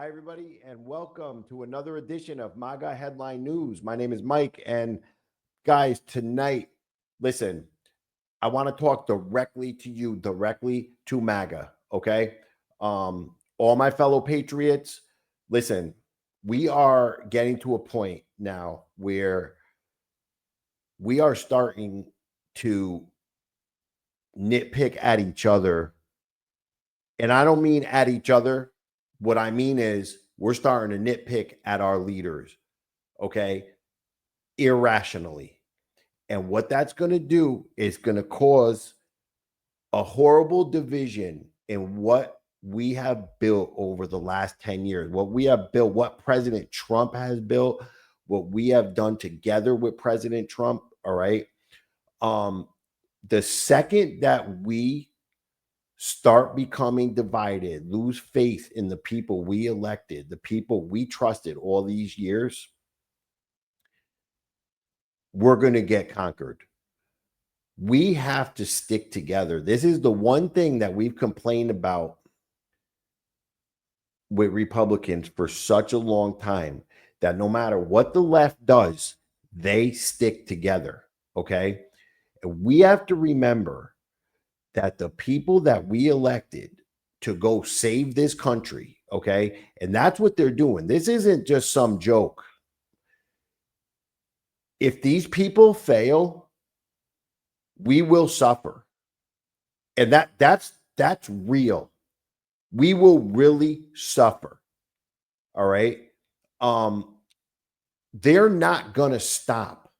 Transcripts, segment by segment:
Hi, everybody, and welcome to another edition of MAGA Headline News. My name is Mike, and guys, tonight, listen, I want to talk directly to you, directly to MAGA, okay? All my fellow patriots, listen, we are getting to a point now where we are starting to nitpick at each other. And I don't mean at each other. What I mean is we're starting to nitpick at our leaders, okay, irrationally. And what that's going to do is going to cause a horrible division in what we have built over the last 10 years, what we have built, what President Trump has built, what we have done together with President Trump. All right. Um, the second that we start becoming divided, lose faith in the people we elected, the people we trusted all these years, we're going to get conquered. We have to stick together. This is the one thing that we've complained about with Republicans for such a long time, that no matter what the left does, they stick together. Okay. And we have to remember that the people that we elected to go save this country, okay, and that's what they're doing. This isn't just some joke. If these people fail, we will suffer. And that's real. We will really suffer. All right. They're not gonna stop.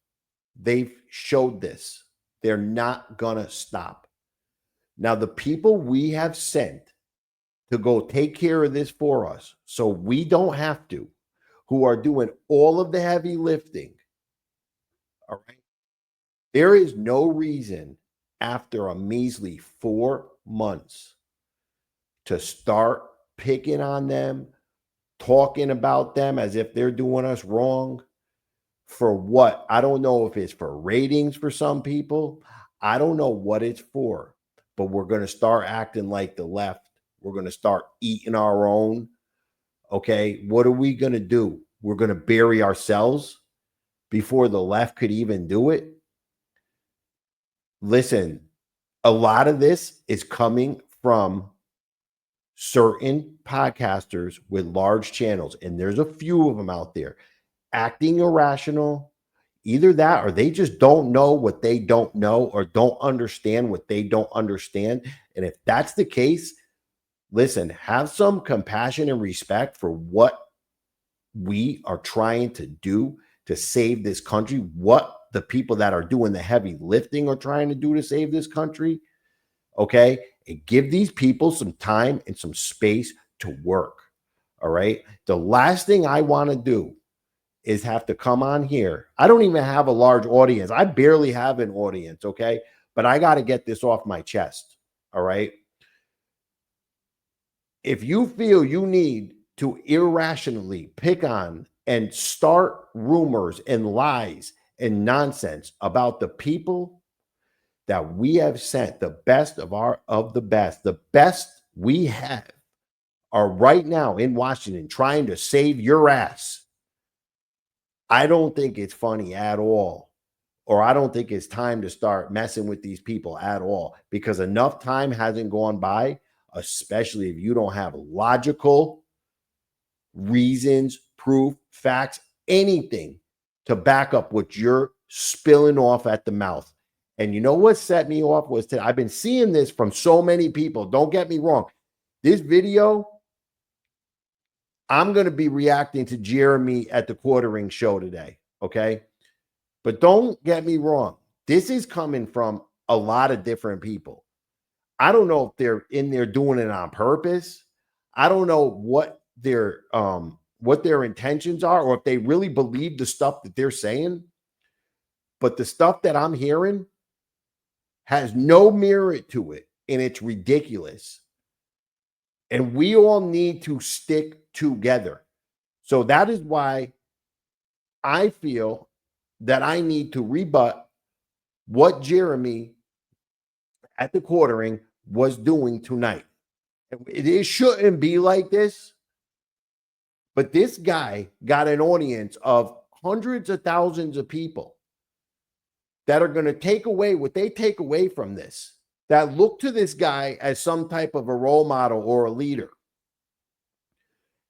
They've showed this. They're not gonna stop. Now, the people we have sent to go take care of this for us, so we don't have to, who are doing all of the heavy lifting, all right, there is no reason after a measly 4 months to start picking on them, talking about them as if they're doing us wrong. For what? I don't know if it's for ratings for some people. I don't know what it's for, but we're going to start acting like the left. We're going to start eating our own. Okay. What are we going to do? We're going to bury ourselves before the left could even do it. Listen, a lot of this is coming from certain podcasters with large channels, and there's a few of them out there acting irrational. Either that or they just don't know what they don't know or don't understand what they don't understand. And if that's the case, listen, have some compassion and respect for what we are trying to do to save this country, what the people that are doing the heavy lifting are trying to do to save this country. Okay. And give these people some time and some space to work. All right. The last thing I want to do is have to come on here. I don't even have a large audience. I barely have an audience. Okay. But I got to get this off my chest. All right. If you feel you need to irrationally pick on and start rumors and lies and nonsense about the people that we have sent, the best of the best we have are right now in Washington trying to save your ass. I don't think it's funny at all. Or I don't think it's time to start messing with these people at all, because enough time hasn't gone by, especially if you don't have logical reasons, proof, facts, anything to back up what you're spilling off at the mouth. And you know what set me off was today. I've been seeing this from so many people. Don't get me wrong. This video, I'm going to be reacting to Jeremy at the quartering show today. Okay. But don't get me wrong. This is coming from a lot of different people. I don't know if they're in there doing it on purpose. I don't know what their intentions are, or if they really believe the stuff that they're saying. But the stuff that I'm hearing has no merit to it, and it's ridiculous. And we all need to stick together. So that is why I feel that I need to rebut what Jeremy at the quartering was doing tonight. It shouldn't be like this. But this guy got an audience of hundreds of thousands of people that are going to take away what they take away from this, that look to this guy as some type of a role model or a leader.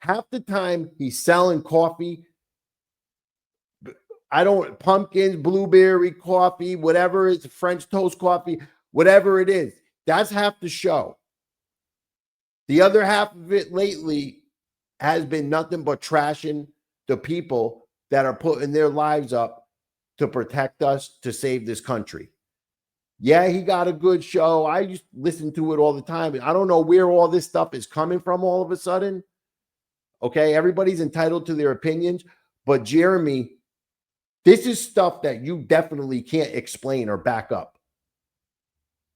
Half the time he's selling coffee, pumpkins, blueberry coffee, whatever it's French toast coffee, whatever it is. That's half the show. The other half of it lately has been nothing but trashing the people that are putting their lives up to protect us, to save this country. Yeah, he got a good show. I used to listen to it all the time. I don't know where all this stuff is coming from all of a sudden. Okay, everybody's entitled to their opinions, but Jeremy, this is stuff that you definitely can't explain or back up.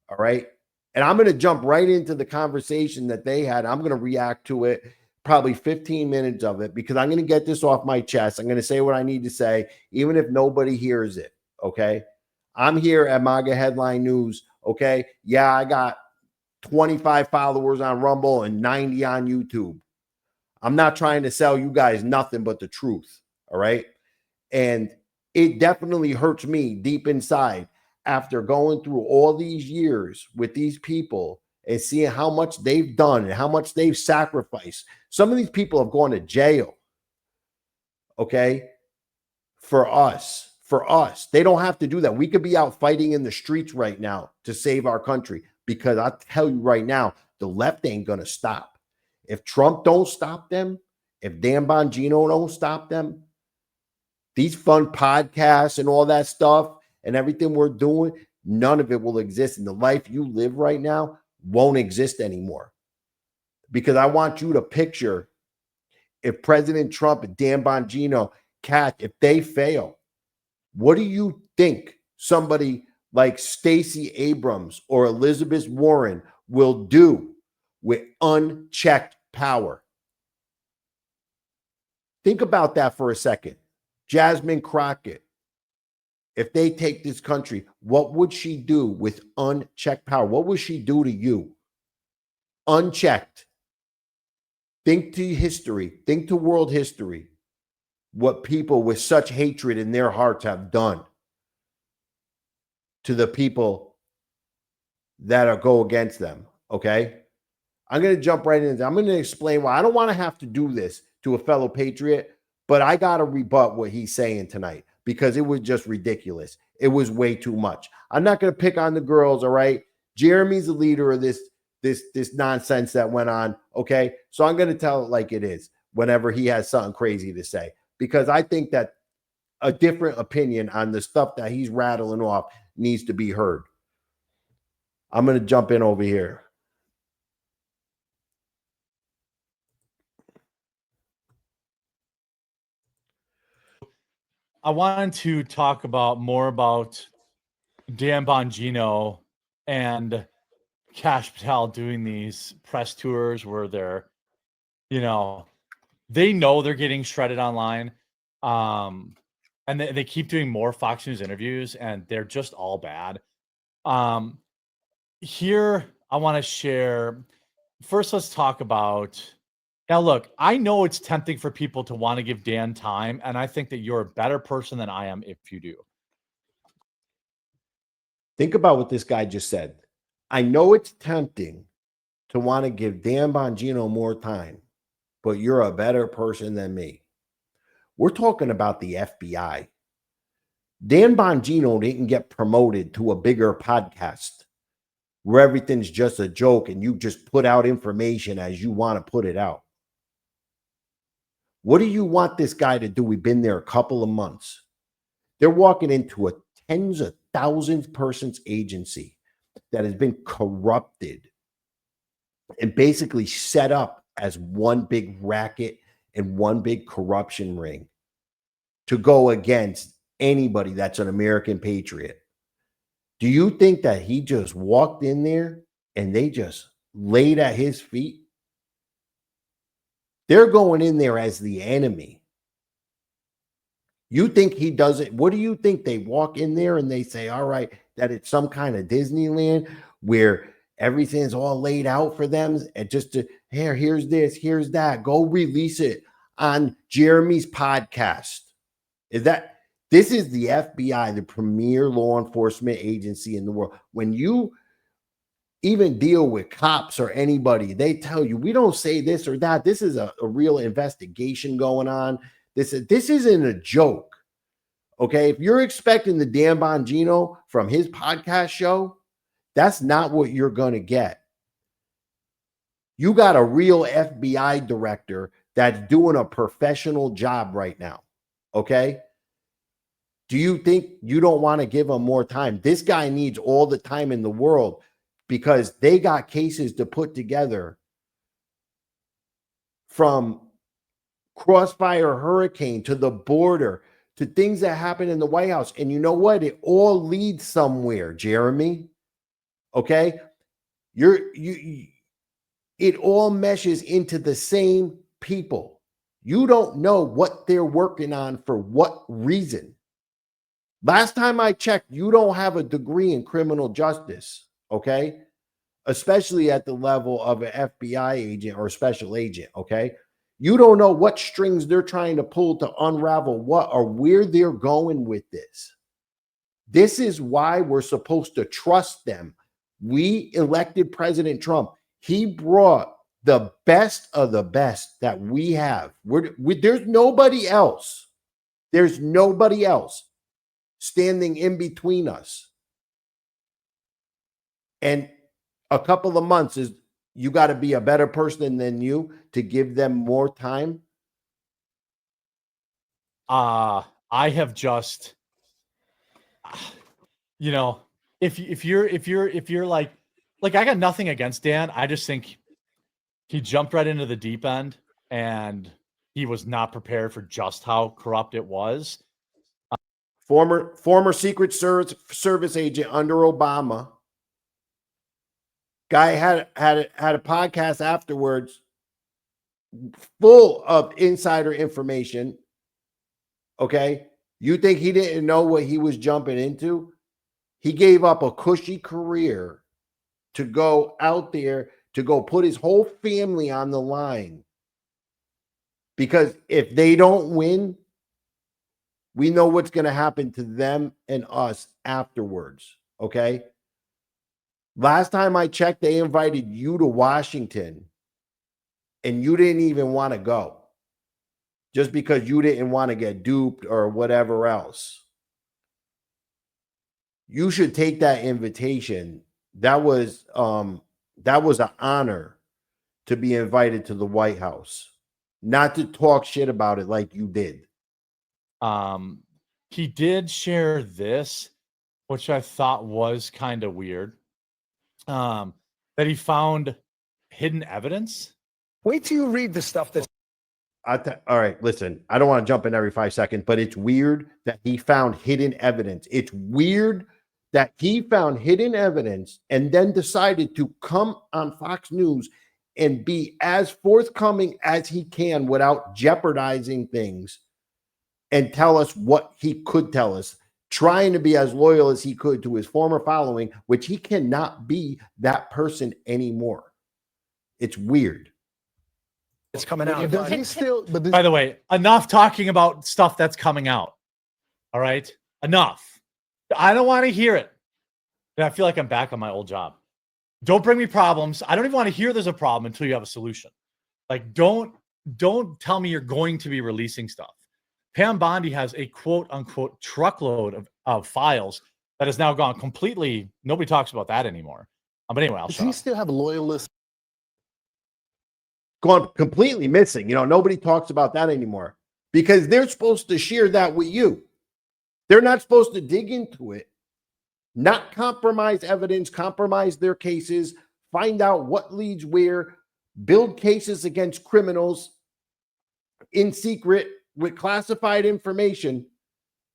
All right. And I'm going to jump right into the conversation that they had. I'm going to react to it, probably 15 minutes of it, because I'm going to get this off my chest. I'm going to say what I need to say, even if nobody hears it. Okay. I'm here at MAGA Headline News. Okay. Yeah, I got 25 followers on Rumble and 90 on YouTube. I'm not trying to sell you guys nothing but the truth. All right. And it definitely hurts me deep inside after going through all these years with these people and seeing how much they've done and how much they've sacrificed. Some of these people have gone to jail. Okay. For us. They don't have to do that. We could be out fighting in the streets right now to save our country, because I tell you right now, the left ain't going to stop. If Trump don't stop them, if Dan Bongino don't stop them, these fun podcasts and all that stuff and everything we're doing, none of it will exist. And the life you live right now won't exist anymore. Because I want you to picture if President Trump and Dan Bongino, Kash, if they fail, what do you think somebody like Stacey Abrams or Elizabeth Warren will do with unchecked power? Think about that for a second. Jasmine Crockett, if they take this country, what would she do with unchecked power? What would she do to you? Unchecked. Think to history. Think to world history. What people with such hatred in their hearts have done to the people that go against them. Okay? I'm going to jump right in. I'm going to explain why. I don't want to have to do this to a fellow patriot, but I got to rebut what he's saying tonight, because it was just ridiculous. It was way too much. I'm not going to pick on the girls, all right? Jeremy's the leader of this nonsense that went on, okay? So I'm going to tell it like it is whenever he has something crazy to say, because I think that a different opinion on the stuff that he's rattling off needs to be heard. I'm going to jump in over here. I wanted to talk more about Dan Bongino and Kash Patel doing these press tours where they're, they know they're getting shredded online. And they keep doing more Fox News interviews, and they're just all bad. Here, I want to share. First, let's talk about. Now, look, I know it's tempting for people to want to give Dan time, and I think that you're a better person than I am if you do. Think about what this guy just said. I know it's tempting to want to give Dan Bongino more time, but you're a better person than me. We're talking about the FBI. Dan Bongino didn't get promoted to a bigger podcast where everything's just a joke and you just put out information as you want to put it out. What do you want this guy to do? We've been there a couple of months. They're walking into a tens of thousands persons agency that has been corrupted and basically set up as one big racket and one big corruption ring to go against anybody that's an American patriot. Do you think that he just walked in there and they just laid at his feet? They're going in there as the enemy. You think he does it? What do you think? They walk in there and they say, all right, that it's some kind of Disneyland where everything's all laid out for them, and just to, here's this, here's that, go release it on Jeremy's podcast. This is the FBI, the premier law enforcement agency in the world. When you even deal with cops or anybody, they tell you, we don't say this or that. This is a real investigation going on. This isn't a joke. Okay. If you're expecting the Dan Bongino from his podcast show, that's not what you're going to get. You got a real FBI director that's doing a professional job right now. Okay. Do you think you don't want to give him more time? This guy needs all the time in the world because they got cases to put together from Crossfire Hurricane to the border to things that happen in the White House. And you know what? It all leads somewhere, Jeremy. Okay? It all meshes into the same people. You don't know what they're working on for what reason. Last time I checked, you don't have a degree in criminal justice, okay? Especially at the level of an FBI agent or special agent, okay? You don't know what strings they're trying to pull to unravel what or where they're going with this. This is why we're supposed to trust them. We elected President Trump. He brought the best of the best that we have. There's nobody else. There's nobody else standing in between us. And a couple of months is you got to be a better person than you to give them more time. I have just, you know, if you're like I got nothing against Dan. I just think he jumped right into the deep end and he was not prepared for just how corrupt it was. Former Secret Service agent under Obama. Guy had a podcast afterwards full of insider information. Okay. You think he didn't know what he was jumping into? He gave up a cushy career to go out there to go put his whole family on the line. Because if they don't win, we know what's going to happen to them and us afterwards. Okay. Last time I checked, they invited you to Washington and you didn't even want to go just because you didn't want to get duped or whatever else. You should take that invitation. That was an honor to be invited to the White House, not to talk shit about it like you did. He did share this, which I thought was kind of weird. That he found hidden evidence. Wait till you read the stuff that's. All right, listen, I don't want to jump in every 5 seconds, but it's weird that he found hidden evidence. It's weird that he found hidden evidence and then decided to come on Fox News and be as forthcoming as he can without jeopardizing things and tell us what he could tell us, trying to be as loyal as he could to his former following, which he cannot be that person anymore. It's weird. It's coming out. Does he still? But By the way, enough talking about stuff that's coming out. All right, enough. I don't want to hear it. And I feel like I'm back on my old job. Don't bring me problems. I don't even want to hear there's a problem until you have a solution. Like, don't tell me you're going to be releasing stuff. Pam Bondi has a quote unquote truckload of files that has now gone completely. Nobody talks about that anymore. But anyway, I'll does shut he up. still have loyalists? Gone completely missing. Nobody talks about that anymore because they're supposed to share that with you. They're not supposed to dig into it, not compromise evidence, compromise their cases, find out what leads where, build cases against criminals in secret with classified information.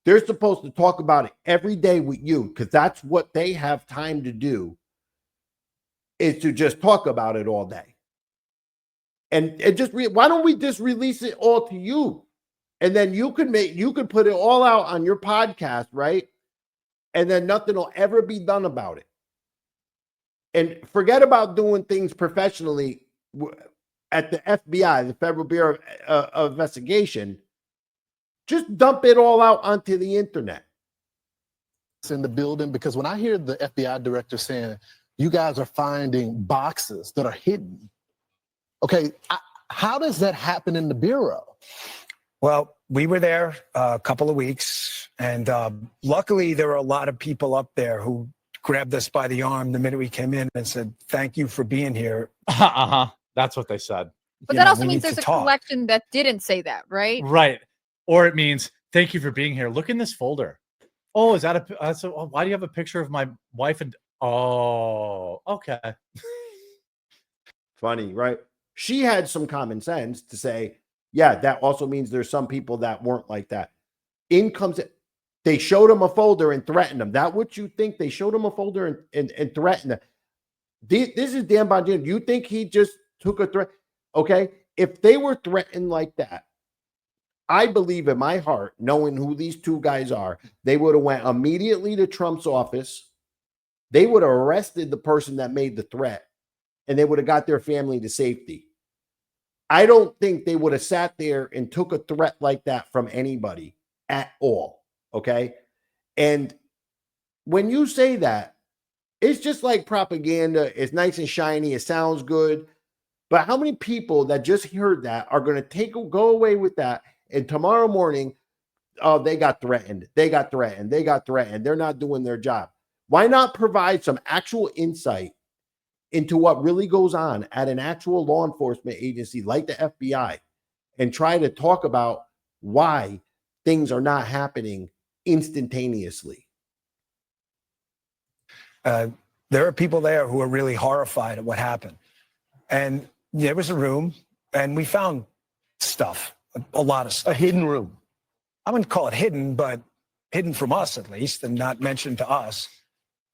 They're supposed to talk about it every day with you because that's what they have time to do, is to just talk about it all day. And why don't we just release it all to you? And then you could put it all out on your podcast, right? And then nothing will ever be done about it. And forget about doing things professionally. at the FBI, the Federal Bureau of Investigation, just dump it all out onto the internet. In the building, because when I hear the FBI director saying you guys are finding boxes that are hidden, okay, how does that happen in the bureau? Well, we were there a couple of weeks, and luckily there were a lot of people up there who grabbed us by the arm the minute we came in and said, "Thank you for being here." That's what they said. But You that know, also we means need there's to a talk. collection that didn't say that, right? Right. Or it means, thank you for being here. Look in this folder. Oh, is that why do you have a picture of my wife? And oh, okay. Funny, right? She had some common sense to say, yeah, that also means there's some people that weren't like that. In comes it. They showed him a folder and threatened him. That what you think? They showed him a folder and threatened him. This is Dan Bongino. You think he just took a threat? Okay. If they were threatened like that, I believe in my heart, knowing who these two guys are, they would have went immediately to Trump's office. They would have arrested the person that made the threat, and they would have got their family to safety. I don't think they would have sat there and took a threat like that from anybody at all. Okay. And when you say that, it's just like propaganda. It's nice and shiny. It sounds good. But how many people that just heard that are going to go away with that? And tomorrow morning, oh, they got threatened. They got threatened. They got threatened. They're not doing their job. Why not provide some actual insight into what really goes on at an actual law enforcement agency like the FBI and try to talk about why things are not happening instantaneously? There are people there who are really horrified at what happened. And there was a room, and we found stuff, a lot of stuff. A hidden room. I wouldn't call it hidden, but hidden from us at least, and not mentioned to us.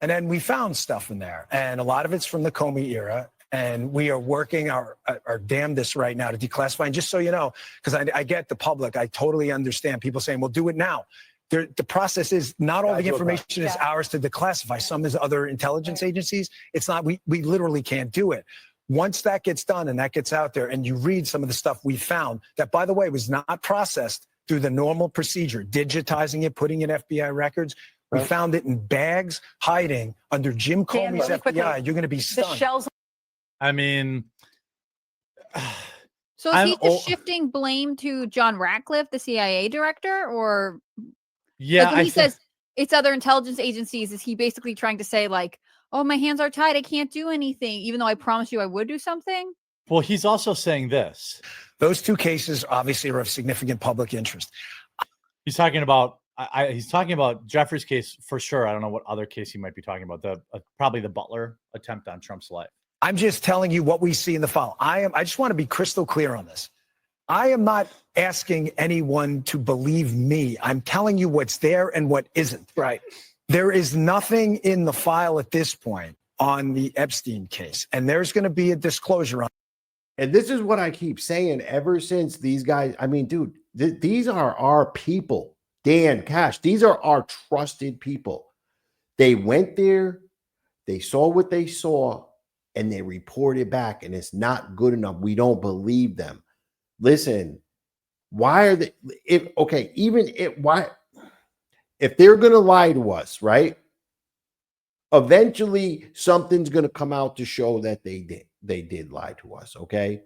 And then we found stuff in there, and a lot of it's from the Comey era. And we are working our damnedest right now to declassify. And just so you know, because I get the public, I totally understand people saying, well, do it now. The process is not all the information is ours to declassify. Some is other intelligence agencies. It's not, we literally can't do it. Once that gets done and that gets out there and you read some of the stuff we found that, by the way, was not processed through the normal procedure, digitizing it, putting in FBI records. We found it in bags, hiding under Jim Comey's FBI. You're going to be stunned. The shells. I mean, So is he just shifting blame to John Ratcliffe, the CIA director, or yeah, like when he says it's other intelligence agencies, is he basically trying to say like, oh, my hands are tied, I can't do anything, even though I promised you I would do something? well, he's also saying this. Those two cases obviously are of significant public interest. He's talking about he's talking about Jeffrey's case for sure. I don't know what other case he might be talking about. The probably the Butler attempt on Trump's life. I'm just telling you what we see in the file. I just want to be crystal clear on this. I am not asking anyone to believe me. I'm telling you what's there and what isn't. Right. There is nothing in the file at this point on the Epstein case, and there's going to be a disclosure on. And this is what I keep saying ever since these guys. I mean, dude, these are our people. Dan, Kash, these are our trusted people. They went there, they saw what they saw, and they reported back, and it's not good enough. We don't believe them. Listen, why are they? If they're going to lie to us, right? Eventually, something's going to come out to show that they did lie to us, okay?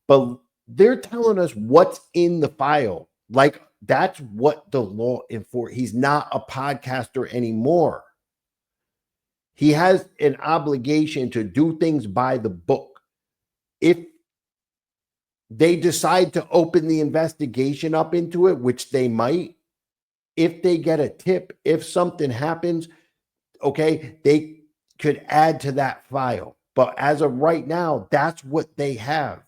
But they're telling us what's in the file. Like, that's what the law enforcement. He's not a podcaster anymore. He has an obligation to do things by the book. If they decide to open the investigation up into it, which they might, if they get a tip, if something happens, okay, they could add to that file. But as of right now, that's what they have.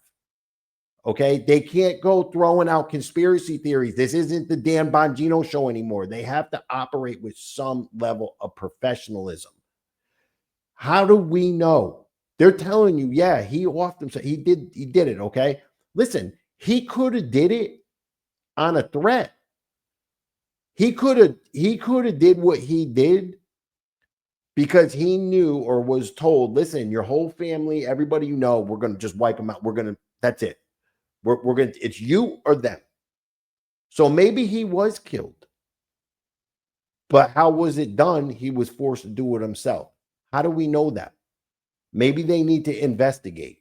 Okay, they can't go throwing out conspiracy theories. This isn't the Dan Bongino show anymore. They have to operate with some level of professionalism. How do we know? They're telling you, yeah, he offed himself. He did it. Okay, listen, he could have did it on a threat. He could have did what he did because he knew or was told, listen, your whole family, everybody you know, we're going to just wipe them out. That's it. We're gonna. It's you or them. So maybe he was killed, but how was it done? He was forced to do it himself. How do we know that? Maybe they need to investigate.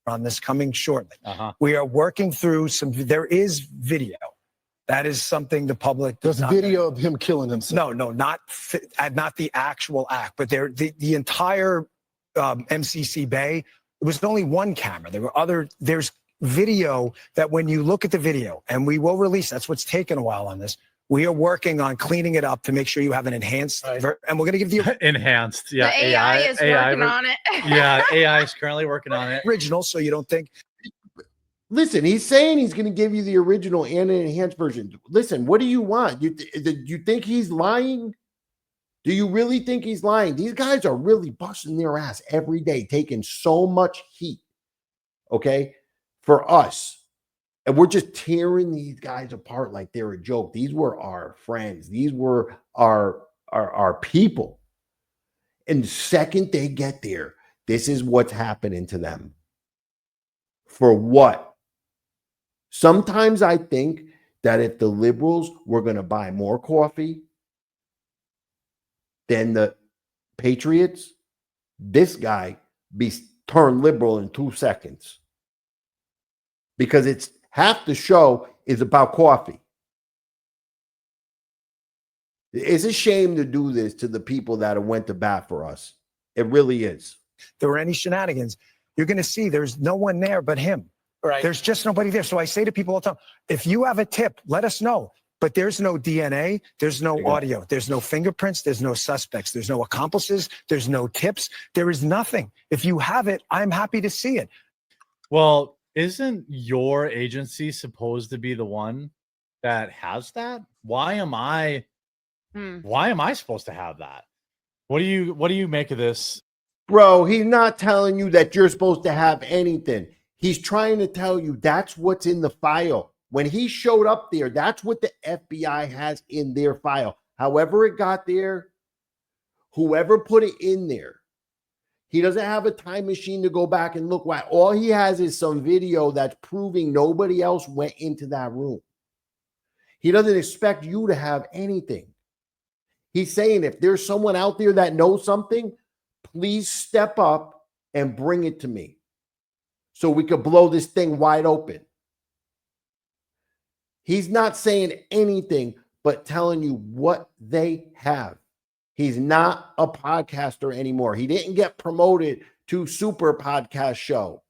On this coming shortly. Uh-huh. We are working through there is video. That is something the public does There's not video of him killing himself. No, not the actual act, but the entire MCC Bay. It was only one camera. There's video that when you look at the video, and we will release, that's what's taken a while on this. We are working on cleaning it up to make sure you have an enhanced, and we're going to give you Enhanced. Yeah. The AI is working on it. Yeah. AI is currently working on it. original, so you don't think. Listen, he's saying he's going to give you the original and an enhanced version. Listen, what do you want? You think he's lying? Do you really think he's lying? These guys are really busting their ass every day, taking so much heat, okay, for us. And we're just tearing these guys apart like they're a joke. These were our friends. These were our people. And the second they get there, this is what's happening to them. For what? Sometimes I think that if the liberals were going to buy more coffee than the patriots, this guy be turned liberal in 2 seconds. Because it's half the show is about coffee. It's a shame to do this to the people that went to bat for us. It really is. There were any shenanigans, you're going to see there's no one there but him. Right. There's just nobody there. So I say to people all the time, if you have a tip, let us know. But there's no DNA, there's no audio, there's no fingerprints, there's no suspects, there's no accomplices, there's no tips, there is nothing. If you have it, I'm happy to see it. Well, isn't your agency supposed to be the one that has that? Why am I supposed to have that? What do you make of this? Bro, he's not telling you that you're supposed to have anything. He's trying to tell you that's what's in the file. When he showed up there, that's what the FBI has in their file. However it got there, whoever put it in there, he doesn't have a time machine to go back and look why. All he has is some video that's proving nobody else went into that room. He doesn't expect you to have anything. He's saying if there's someone out there that knows something, please step up and bring it to me so we could blow this thing wide open. He's not saying anything but telling you what they have. He's not a podcaster anymore. He didn't get promoted to super podcast show.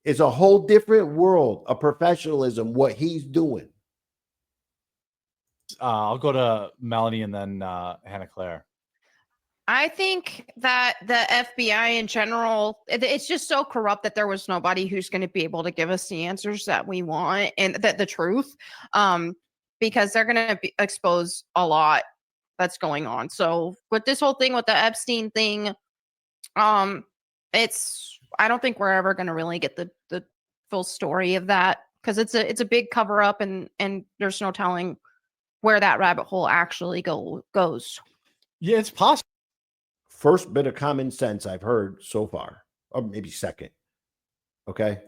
It's a whole different world of professionalism, what he's doing. I'll go to Melanie and then Hannah Claire. I think that the FBI in general, it's just so corrupt that there was nobody who's going to be able to give us the answers that we want and the truth, because they're going to expose a lot that's going on. So with this whole thing with the Epstein thing, I don't think we're ever going to really get the full story of that, because it's a big cover up, and there's no telling where that rabbit hole actually goes. Yeah, it's possible. First bit of common sense I've heard so far, or maybe second. Okay.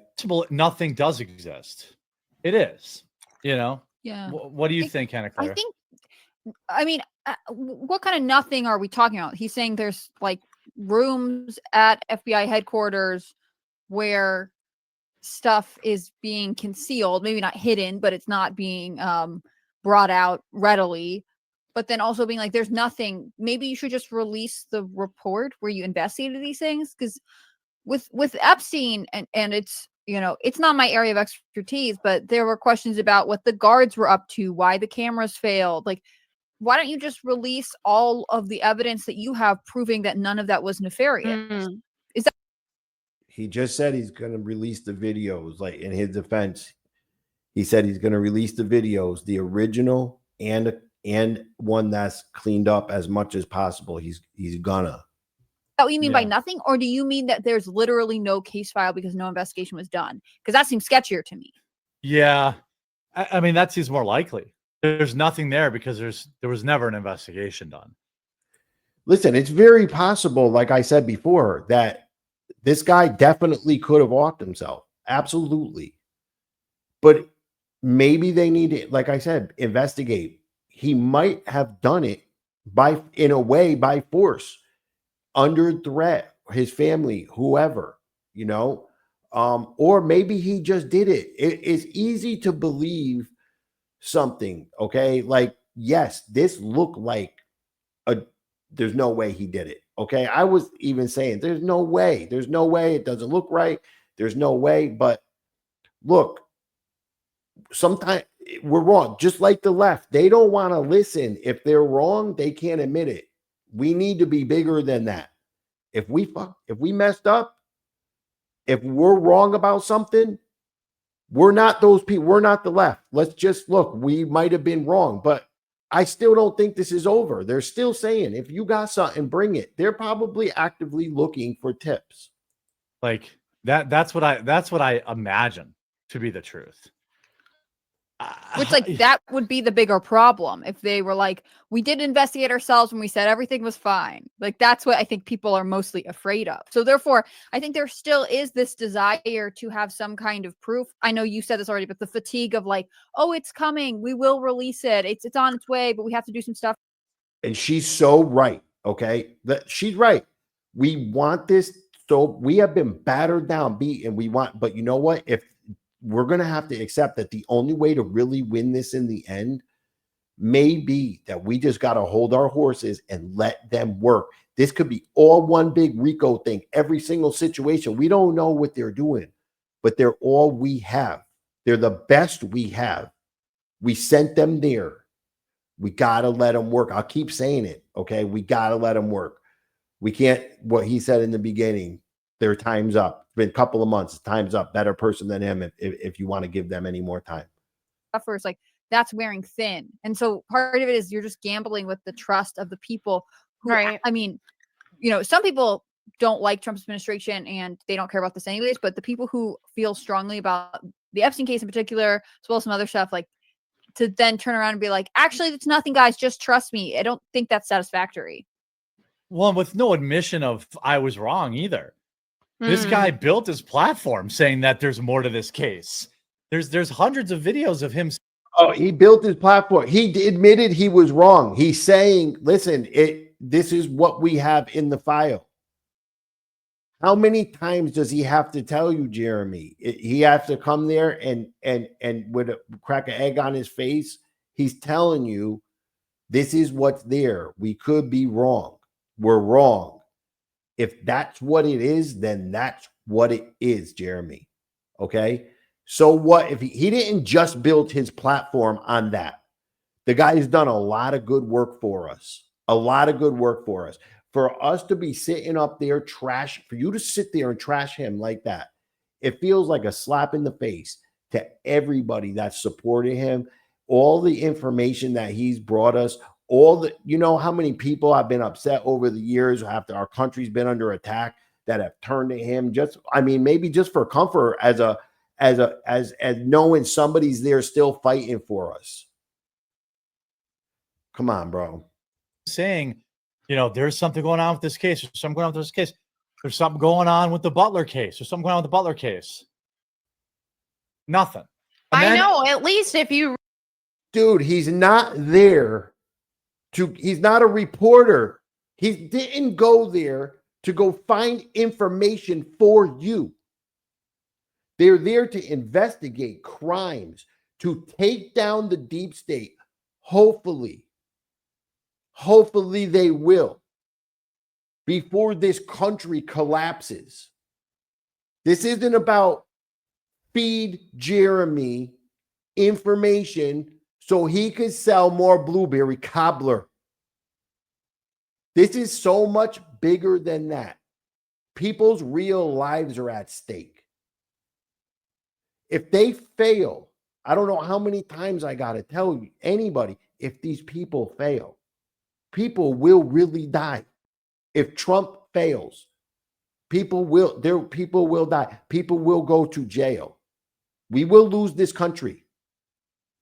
Nothing does exist. It is, Yeah. What do you think, Hannah Claire? I mean, what kind of nothing are we talking about? He's saying there's like rooms at FBI headquarters where stuff is being concealed, maybe not hidden, but it's not being brought out readily. But then also being like, there's nothing. Maybe you should just release the report where you investigated these things, because with Epstein and it's it's not my area of expertise, but there were questions about what the guards were up to, why the cameras failed. Like, why don't you just release all of the evidence that you have proving that none of that was nefarious? Is that? He just said he's going to release the videos. Like, in his defense, he said he's going to release the videos, the original and one that's cleaned up as much as possible. He's gonna. Is that what you mean by nothing? Or do you mean that there's literally no case file because no investigation was done? Because that seems sketchier to me. Yeah. I mean, that seems more likely. There's nothing there because there was never an investigation done. Listen, it's very possible, like I said before, that This guy definitely could have offed himself. Absolutely. But maybe they need to, like I said, investigate. He might have done it in a way, by force, under threat, his family, whoever, or maybe he just did it. It's easy to believe something. Okay. Like, yes, this looked like there's no way he did it. Okay. I was even saying, there's no way. There's no way. It doesn't look right. There's no way. But look, sometimes we're wrong. Just like the left, they don't want to listen. If they're wrong, they can't admit it. We need to be bigger than that. If we messed up, if we're wrong about something, we're not those people. We're not the left. Let's just look. We might have been wrong, but I still don't think this is over. They're still saying, if you got something, bring it. They're probably actively looking for tips. Like that's what I imagine to be the truth. Which, like, that would be the bigger problem if they were like, we did investigate ourselves when we said everything was fine. Like, that's what I think people are mostly afraid of. So therefore, I think there still is this desire to have some kind of proof. I know you said this already, but the fatigue of like, oh, it's coming, we will release it, it's on its way, but we have to do some stuff. And she's so right. Okay, she's right. We want this. So we have been battered down, beat, and but you know what? If we're going to have to accept that the only way to really win this in the end may be that we just got to hold our horses and let them work. This could be all one big Rico thing, every single situation. We don't know what they're doing, but they're all we have. They're the best we have. We sent them there. We got to let them work. I'll keep saying it. Okay. We got to let them work. We can't, what he said in the beginning, their time's up. It's been a couple of months. Time's up. Better person than him if you want to give them any more time. First, like, that's wearing thin. And so part of it is you're just gambling with the trust of the people who, Right. I mean, some people don't like Trump's administration and they don't care about this anyways, but the people who feel strongly about the Epstein case in particular, as well as some other stuff, like, to then turn around and be like, actually, it's nothing, guys, just trust me. I don't think that's satisfactory. Well, with no admission of I was wrong either. This guy built his platform saying that there's more to this case. There's hundreds of videos of him. Oh, he built his platform. He admitted he was wrong. He's saying, listen, this is what we have in the file. How many times does he have to tell you, Jeremy? He has to come there and with crack an egg on his face. He's telling you, this is what's there. We could be wrong. We're wrong. If that's what it is, then that's what it is, Jeremy. Okay. So what if he didn't just build his platform on that? The guy's done a lot of good work for us. A lot of good work for us. For us to be sitting up there for you to sit there and trash him like that, it feels like a slap in the face to everybody that supported him. All the information that he's brought us, how many people have been upset over the years after our country's been under attack that have turned to him maybe just for comfort as knowing somebody's there still fighting for us. Come on, bro. Saying, there's something going on with this case. There's something going on with this case. There's something going on with the Butler case. There's something going on with the Butler case. Nothing. I know. At least if you, dude, he's not there. He's not a reporter. He didn't go there to go find information for you. They're there to investigate crimes, to take down the deep state. Hopefully they will before this country collapses. This isn't about feed Jeremy information so he could sell more blueberry cobbler. This is so much bigger than that. People's real lives are at stake. If they fail, I don't know how many times I got to tell you, anybody, if these people fail, people will really die. If Trump fails, people will die. People will go to jail. We will lose this country.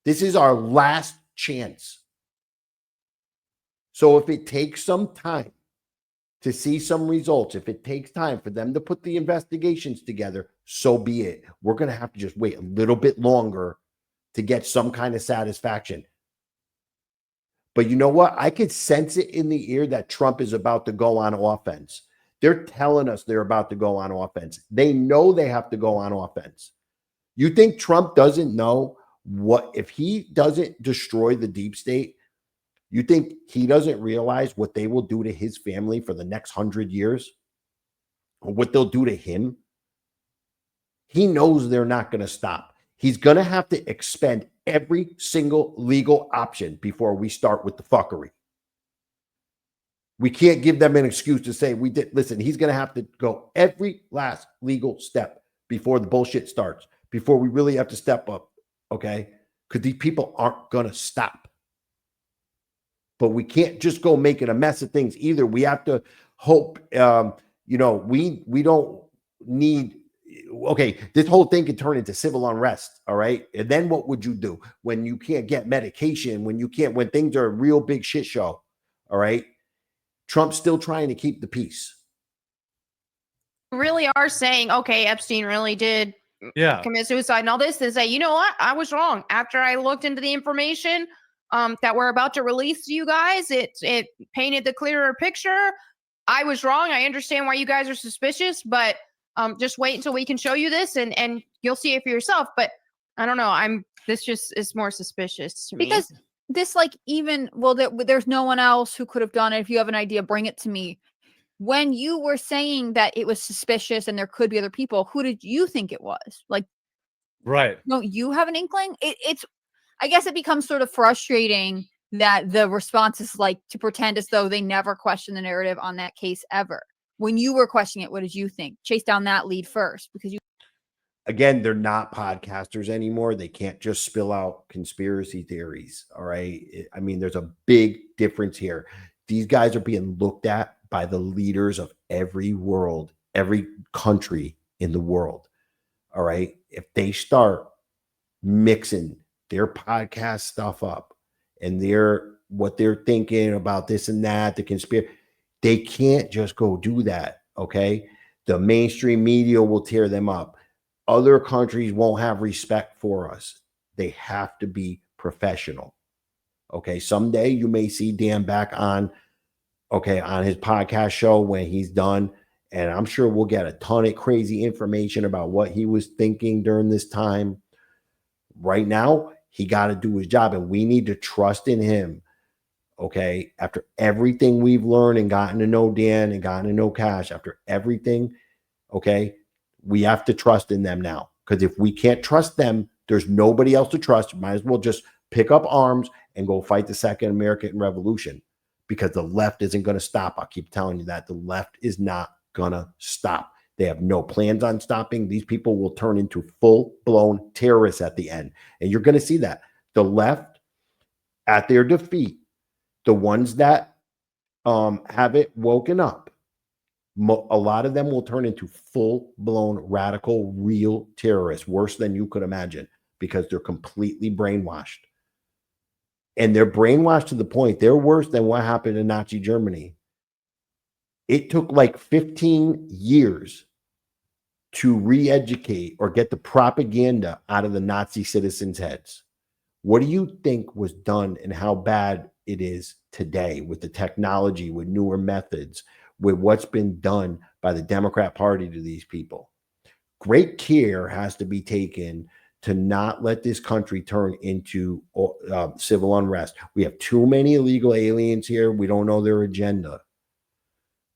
This is our last chance. So if it takes some time to see some results. If it takes time for them to put the investigations together, so be it. We're going to have to just wait a little bit longer to get some kind of satisfaction. But you know what? I could sense it in the ear that Trump is about to go on offense. They're telling us they're about to go on offense. They know they have to go on offense. You think Trump doesn't know what, if he doesn't destroy the deep state, you think he doesn't realize what they will do to his family for the next 100 years? Or what they'll do to him? He knows they're not going to stop. He's going to have to expend every single legal option before we start with the fuckery. We can't give them an excuse to say we did. Listen, he's going to have to go every last legal step before the bullshit starts, before we really have to step up, okay? Because these people aren't going to stop. But we can't just go making a mess of things either. We have to hope, we don't need, okay, this whole thing could turn into civil unrest, all right? And then what would you do when you can't get medication, when things are a real big shit show, all right? Trump's still trying to keep the peace. Really are saying, okay, Epstein really did commit suicide and all this, and say, you know what? I was wrong. After I looked into the information that we're about to release to you guys, it painted the clearer picture. I was wrong. I understand why you guys are suspicious, but just wait until we can show you this and you'll see it for yourself. But I don't know. This just is more suspicious to me. Because this, there's no one else who could have done it. If you have an idea, bring it to me. When you were saying that it was suspicious and there could be other people, who did you think it was? Like, right. No, you have an inkling. I guess it becomes sort of frustrating that the response is like to pretend as though they never questioned the narrative on that case ever. When you were questioning it, what did you think? Chase down that lead first, because again, they're not podcasters anymore. They can't just spill out conspiracy theories. All right. I mean, there's a big difference here. These guys are being looked at by the leaders of every country in the world. All right. If they start mixing their podcast stuff up and what they're thinking about this and that, the conspiracy, they can't just go do that. Okay. The mainstream media will tear them up. Other countries won't have respect for us. They have to be professional. Okay. Someday you may see Dan back on his podcast show when he's done. And I'm sure we'll get a ton of crazy information about what he was thinking during this time. Right now, he got to do his job, and we need to trust in him. Okay. After everything we've learned and gotten to know Dan and gotten to know Kash, after everything, okay, we have to trust in them now. Because if we can't trust them, there's nobody else to trust. Might as well just pick up arms and go fight the Second American Revolution, because the left isn't going to stop. I keep telling you that the left is not going to stop. They have no plans on stopping. These people will turn into full-blown terrorists at the end. And you're going to see that. The left, at their defeat, the ones that have it woken up, a lot of them will turn into full-blown radical, real terrorists, worse than you could imagine, because they're completely brainwashed. And they're brainwashed to the point they're worse than what happened in Nazi Germany. It took like 15 years to re-educate or get the propaganda out of the Nazi citizens' heads. What do you think was done and how bad it is today with the technology, with newer methods, with what's been done by the Democrat Party to these people? Great care has to be taken to not let this country turn into civil unrest. We have too many illegal aliens here. We don't know their agenda.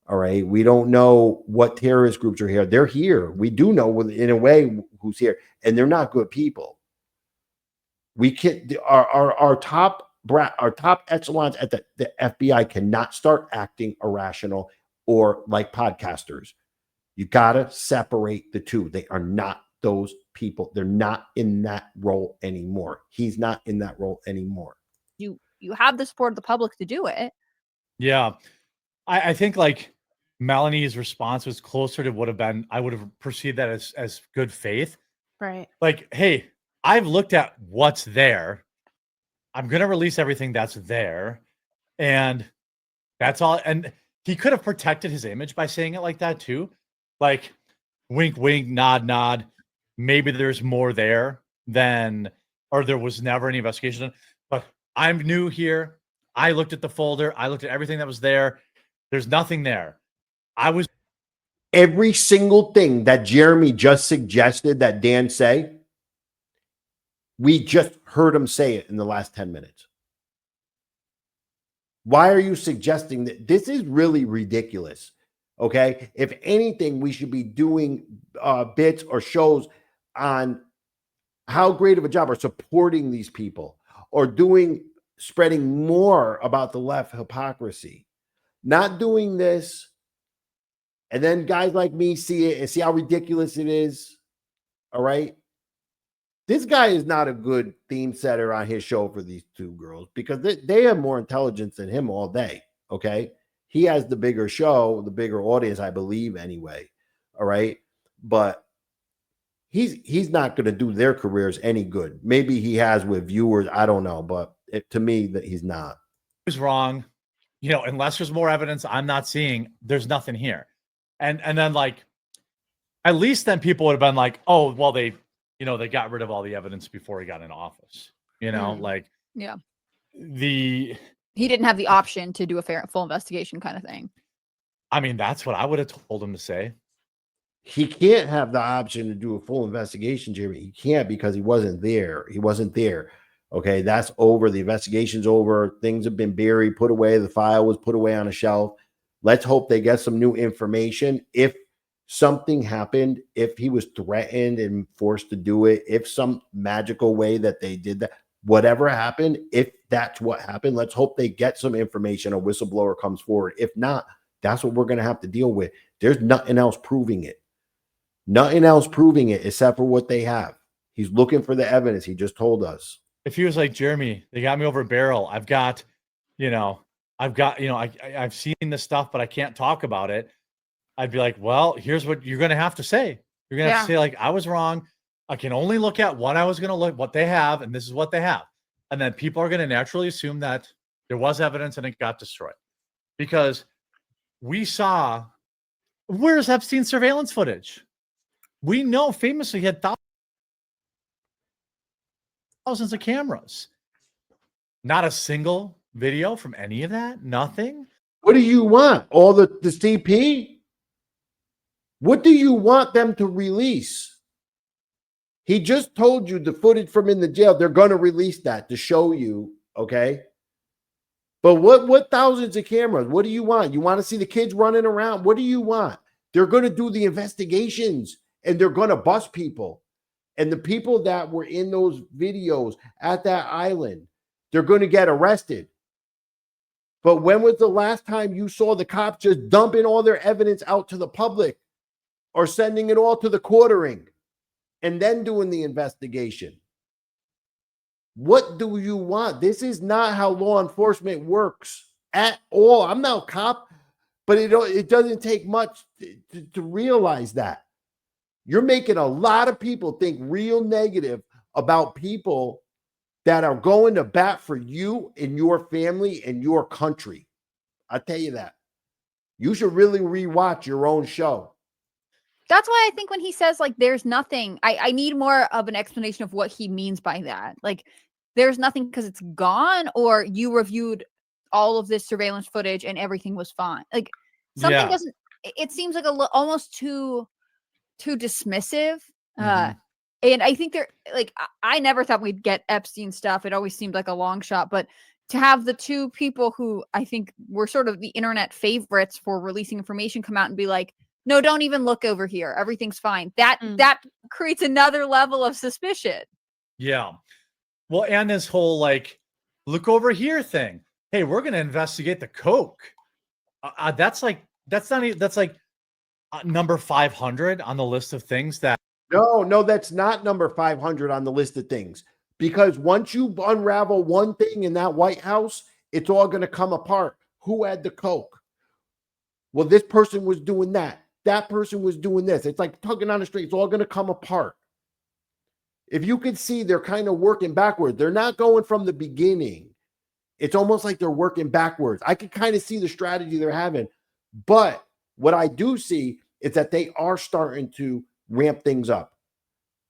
All right. We don't know what terrorist groups are here. They're here. We do know in a way who's here, and they're not good people. We can our top echelons at the FBI cannot start acting irrational or like podcasters. You got to separate the two. They are not those people. They're not in that role anymore. He's not in that role anymore. You have the support of the public to do it. Yeah. I think like Melanie's response was closer to what have been, I would have perceived that as good faith. Right. Like, hey, I've looked at what's there. I'm going to release everything that's there. And that's all. And he could have protected his image by saying it like that too. Like wink, wink, nod, nod. Maybe there's more there than, or there was never any investigation. But I'm new here. I looked at the folder. I looked at everything that was there. There's nothing there. I was Every single thing that Jeremy just suggested that Dan say, we just heard him say it in the last 10 minutes. Why are you suggesting that? This is really ridiculous. Okay. If anything, we should be doing bits or shows on how great of a job or supporting these people or spreading more about the left hypocrisy. Not doing this. And then guys like me see it and see how ridiculous it is. All right. This guy is not a good theme setter on his show for these two girls because they have more intelligence than him all day. Okay. He has the bigger show, the bigger audience, I believe, anyway. All right. But he's not going to do their careers any good. Maybe he has with viewers. I don't know. But to me, that he's not. was wrong. You know, unless there's more evidence I'm not seeing, there's nothing here. And then like, at least then people would have been like, oh, well, they got rid of all the evidence before he got in office. You know, like, yeah, he didn't have the option to do a full investigation kind of thing. I mean, that's what I would have told him to say. He can't have the option to do a full investigation, Jeremy. He can't because he wasn't there. He wasn't there. Okay, that's over. The investigation's over. Things have been buried, put away. The file was put away on a shelf. Let's hope they get some new information. If something happened, if he was threatened and forced to do it, if some magical way that they did that, whatever happened, if that's what happened, let's hope they get some information. A whistleblower comes forward. If not, that's what we're going to have to deal with. There's nothing else proving it. Nothing else proving it except for what they have. He's looking for the evidence. He just told us. If he was like, Jeremy, they got me over a barrel. I've seen this stuff, but I can't talk about it. I'd be like, well, here's what you're going to have to say. You're going to have to say, like, I was wrong. I can only look at what I was going to look, what they have, and this is what they have. And then people are going to naturally assume that there was evidence and it got destroyed. Because we saw, where's Epstein's surveillance footage? We know famously he had thousands of cameras. Not a single video from any of that. Nothing. What do you want? All the CP? What do you want them to release? He just told you the footage from in the jail. They're going to release that to show you, okay? But what thousands of cameras? What do you want? You want to see the kids running around? What do you want? They're going to do the investigations and they're going to bust people. And the people that were in those videos at that island, they're going to get arrested. But when was the last time you saw the cops just dumping all their evidence out to the public or sending it all to the quartering and then doing the investigation? What do you want? This is not how law enforcement works at all. I'm not a cop, but it doesn't take much to realize that. You're making a lot of people think real negative about people that are going to bat for you and your family and your country. I tell you that. You should really rewatch your own show. That's why I think when he says, like, there's nothing, I need more of an explanation of what he means by that. Like, there's nothing because it's gone, or you reviewed all of this surveillance footage and everything was fine. Like, something doesn't, it seems like almost too dismissive. And I think I never thought we'd get Epstein stuff. It always seemed like a long shot, but to have the two people who I think were sort of the internet favorites for releasing information come out and be like, no, don't even look over here. Everything's fine. That creates another level of suspicion. Yeah. Well, and this whole, like, look over here thing. Hey, we're going to investigate the Coke. That's like number 500 on the list of things that. No, that's not number 500 on the list of things. Because once you unravel one thing in that White House, it's all going to come apart. Who had the Coke? Well, this person was doing that. That person was doing this. It's like tugging on a string. It's all going to come apart. If you could see, they're kind of working backwards. They're not going from the beginning. It's almost like they're working backwards. I could kind of see the strategy they're having. But what I do see is that they are starting to ramp things up.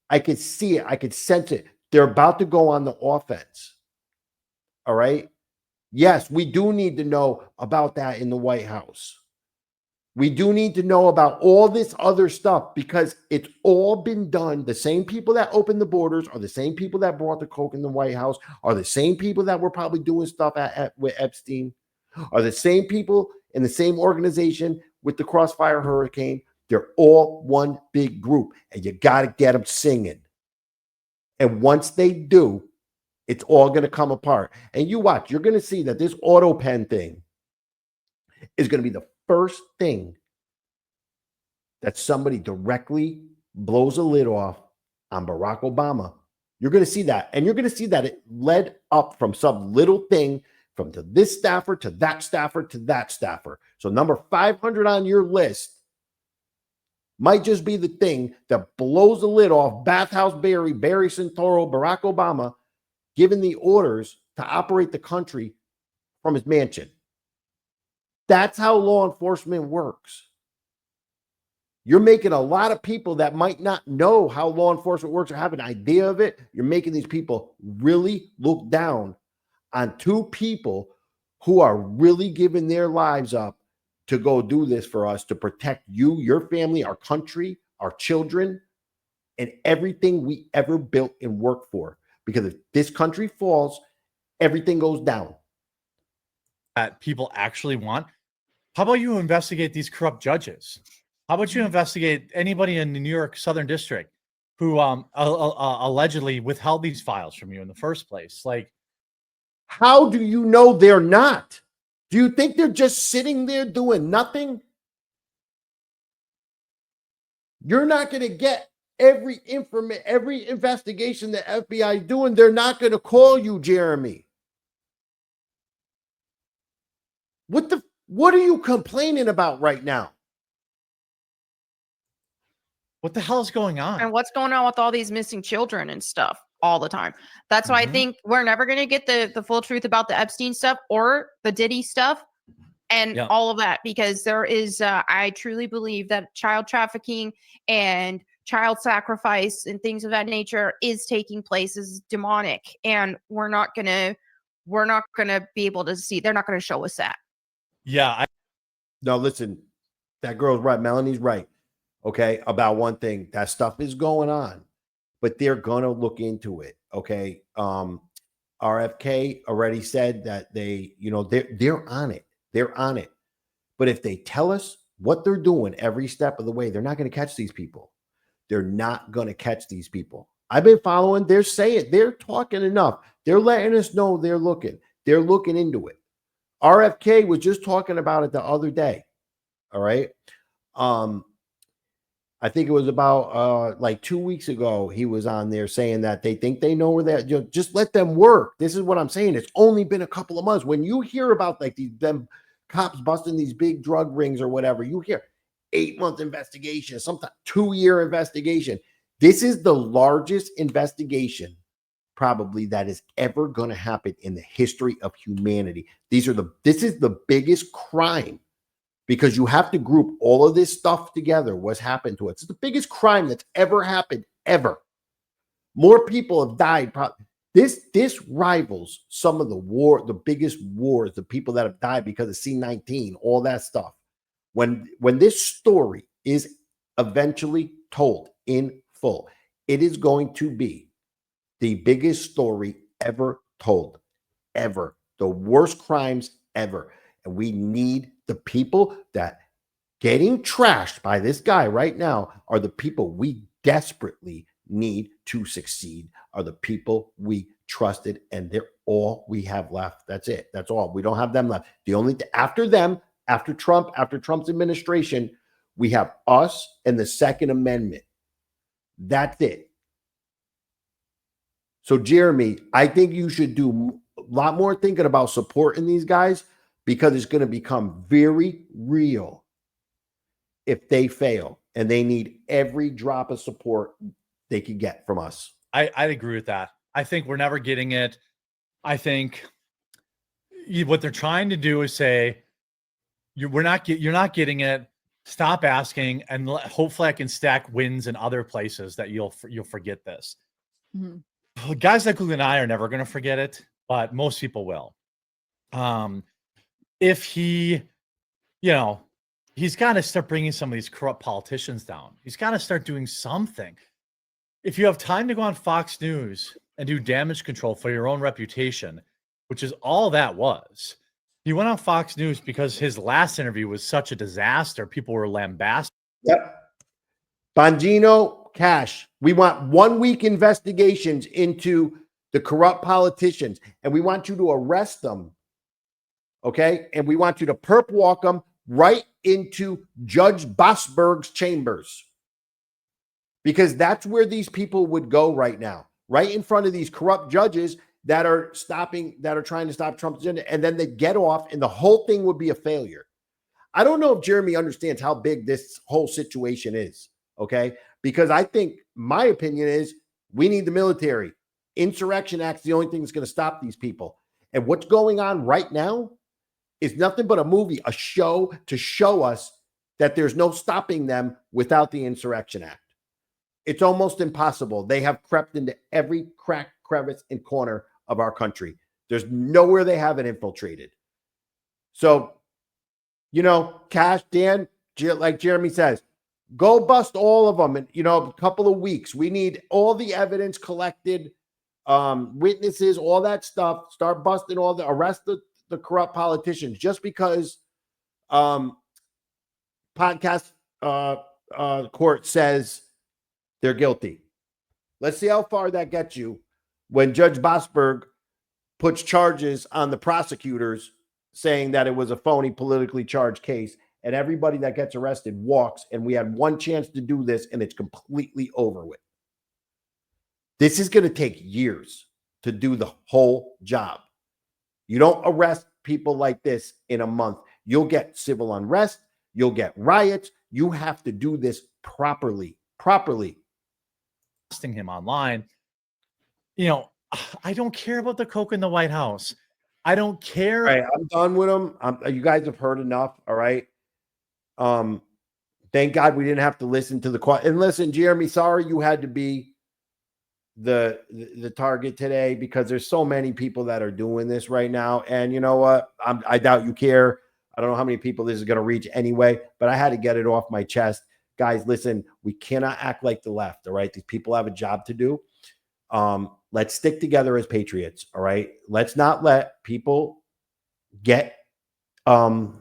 I could see it. I could sense it. They're about to go on the offense. All right. Yes, we do need to know about that in the White House. We do need to know about all this other stuff because it's all been done. The same people that opened the borders are the same people that brought the coke in the White House, are the same people that were probably doing stuff with Epstein, are the same people in the same organization with the Crossfire Hurricane. They're all one big group, and you got to get them singing. And once they do, it's all going to come apart. And you watch, you're going to see that this Autopen thing is going to be the first thing that somebody directly blows a lid off on Barack Obama. You're going to see that. And you're going to see that it led up from some little thing from to this staffer to that staffer to that staffer. So number 500 on your list might just be the thing that blows the lid off Bathhouse Barry, Barry Santoro, Barack Obama, giving the orders to operate the country from his mansion. That's how law enforcement works. You're making a lot of people that might not know how law enforcement works or have an idea of it. You're making these people really look down on two people who are really giving their lives up to go do this for us, to protect you, your family, our country, our children, and everything we ever built and worked for. Because if this country falls, everything goes down. That people actually want. How about you investigate these corrupt judges? How about you investigate anybody in the New York Southern District who allegedly withheld these files from you in the first place? Like, how do you know they're not? Do you think they're just sitting there doing nothing? You're not going to get every investigation the FBI is doing. They're not going to call you, Jeremy. What are you complaining about right now? what the hell is going on? And what's going on with all these missing children and stuff all the time? That's why I think we're never going to get the full truth about the Epstein stuff or the Diddy stuff and all of that, because there is, I truly believe that child trafficking and child sacrifice and things of that nature is taking place, is demonic, and we're not gonna be able to see. They're not going to show us that. Yeah. No, listen, that girl's right. Melanie's right. Okay, about one thing, that stuff is going on, but they're gonna look into it. Okay, RFK already said that they're on it. They're on it. But if they tell us what they're doing every step of the way, they're not going to catch these people. They're not going to catch these people. I've been following. They're saying, they're talking enough. They're letting us know they're looking. They're looking into it. RFK was just talking about it the other day. All right. I think it was about like 2 weeks ago. He was on there saying that they think they know where they're. Just let them work. This is what I'm saying. It's only been a couple of months. When you hear about like them cops busting these big drug rings or whatever, you hear 8-month investigation, sometimes 2-year investigation. This is the largest investigation probably that is ever going to happen in the history of humanity. This is the biggest crime, because you have to group all of this stuff together. What's happened to us? It's the biggest crime that's ever happened, ever. More people have died. This rivals some of the biggest wars, the people that have died because of C-19, all that stuff. When this story is eventually told in full, it is going to be the biggest story ever told, ever. The worst crimes ever. And we need the people that getting trashed by this guy right now are the people we desperately need to succeed, are the people we trusted, and they're all we have left. That's it. That's all. We don't have them left. The only after them, after Trump, after Trump's administration, we have us and the Second Amendment. That's it. So, Jeremy, I think you should do a lot more thinking about supporting these guys, because it's going to become very real if they fail, and they need every drop of support they could get from us. I'd agree with that. I think we're never getting it. I think what they're trying to do is say, You're not getting it. Stop asking, and hopefully I can stack wins in other places that you'll forget this. Mhm. Guys like Luke and I are never going to forget it, but most people will. If he, he's got to start bringing some of these corrupt politicians down. He's got to start doing something. If you have time to go on Fox News and do damage control for your own reputation, which is all that was. He went on Fox News because his last interview was such a disaster. People were lambasting. Yep. Bongino, Kash, we want 1 week investigations into the corrupt politicians, and we want you to arrest them. Okay? And we want you to perp walk them right into Judge Bosberg's chambers. Because that's where these people would go right now, right in front of these corrupt judges that are trying to stop Trump's agenda, and then they get off, and the whole thing would be a failure. I don't know if Jeremy understands how big this whole situation is, okay? Because I think my opinion is we need the military. Insurrection Act's the only thing that's going to stop these people. And what's going on right now is nothing but a movie, a show to show us that there's no stopping them without the Insurrection Act. It's almost impossible. They have crept into every crack, crevice, and corner of our country. There's nowhere they haven't infiltrated. So, Kash, Dan, like Jeremy says, go bust all of them in, a couple of weeks. We need all the evidence collected, witnesses, all that stuff. Start busting arrest the corrupt politicians just because podcast court says they're guilty. Let's see how far that gets you when Judge Bosberg puts charges on the prosecutors saying that it was a phony politically charged case, and everybody that gets arrested walks, and we had one chance to do this, and it's completely over with. This is going to take years to do the whole job. You don't arrest people like this in a month. You'll get civil unrest. You'll get riots. You have to do this properly. Him online. I don't care about the coke in the White House. I don't care. All right, I'm done with them. You guys have heard enough. All right. Thank God we didn't have to listen to and listen, Jeremy, sorry you had to be the target today because there's so many people that are doing this right now. And you know what? I doubt you care. I don't know how many people this is going to reach anyway, but I had to get it off my chest. Guys, listen, we cannot act like the left. All right. These people have a job to do. Let's stick together as patriots. All right. Let's not let people get in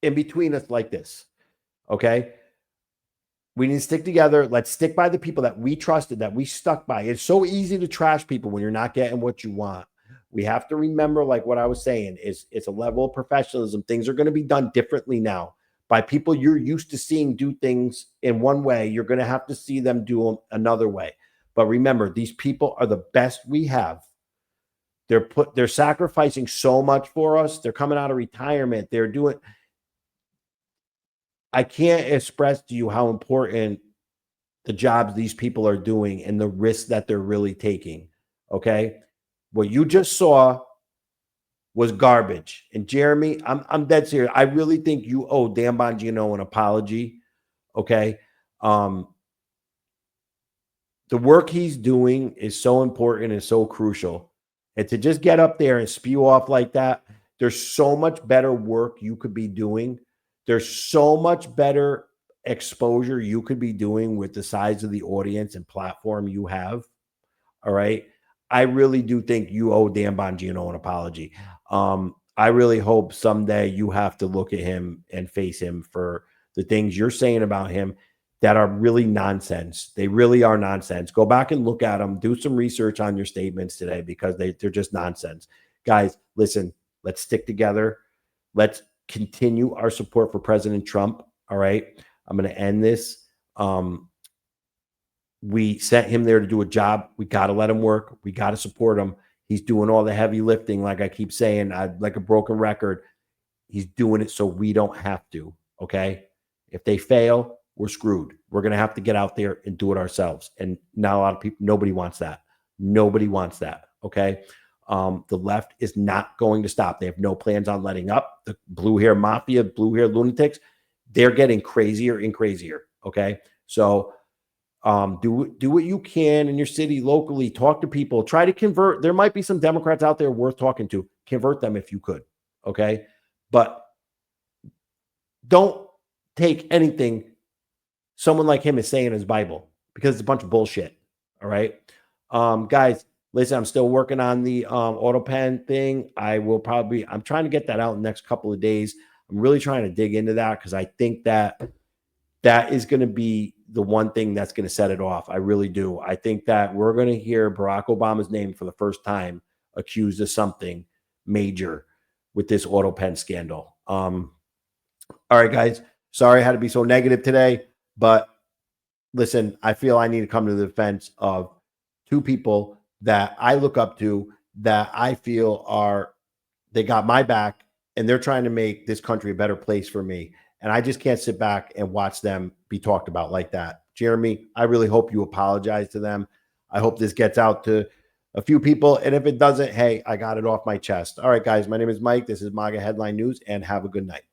between us like this. Okay. We need to stick together. Let's stick by the people that we trusted, that we stuck by. It's so easy to trash people when you're not getting what you want. We have to remember, like what I was saying, it's a level of professionalism. Things are going to be done differently now by people you're used to seeing do things in one way. You're going to have to see them do them another way. But remember, these people are the best we have. They're sacrificing so much for us. They're coming out of retirement. They're doing. I can't express to you how important the jobs these people are doing and the risks that they're really taking. Okay. What you just saw was garbage. And Jeremy, I'm dead serious. I really think you owe Dan Bongino an apology. Okay. The work he's doing is so important and so crucial. And to just get up there and spew off like that, there's so much better work you could be doing. There's so much better exposure you could be doing with the size of the audience and platform you have. All right. I really do think you owe Dan Bongino an apology. I really hope someday you have to look at him and face him for the things you're saying about him that are really nonsense. They really are nonsense. Go back and look at them. Do some research on your statements today because they're just nonsense. Guys, listen, let's stick together. Let's continue our support for President Trump. All right. I'm going to end this. We sent him there to do a job. We got to let him work. We got to support him. He's doing all the heavy lifting. Like I keep saying, like a broken record. He's doing it so we don't have to. Okay. If they fail, we're screwed. We're going to have to get out there and do it ourselves. And not a lot of people, nobody wants that. Nobody wants that. Okay. The left is not going to stop. They have no plans on letting up. The blue hair mafia, blue hair lunatics, they're getting crazier and crazier. Okay. So do what you can in your city locally. Talk to people. Try to convert. There might be some Democrats out there worth talking to. Convert them if you could. Okay. But don't take anything someone like him is saying in his Bible, because it's a bunch of bullshit. All right. Guys, listen, I'm still working on the Autopen thing. I'm trying to get that out in the next couple of days. I'm really trying to dig into that because I think that is going to be the one thing that's going to set it off. I really do. I think that we're going to hear Barack Obama's name for the first time accused of something major with this Autopen scandal. All right, guys. Sorry I had to be so negative today, but listen, I feel I need to come to the defense of two people that I look up to, that I feel they got my back, and they're trying to make this country a better place for me. And I just can't sit back and watch them be talked about like that. Jeremy, I really hope you apologize to them. I hope this gets out to a few people. And if it doesn't, hey, I got it off my chest. All right, guys, my name is Mike. This is MAGA Headline News, and have a good night.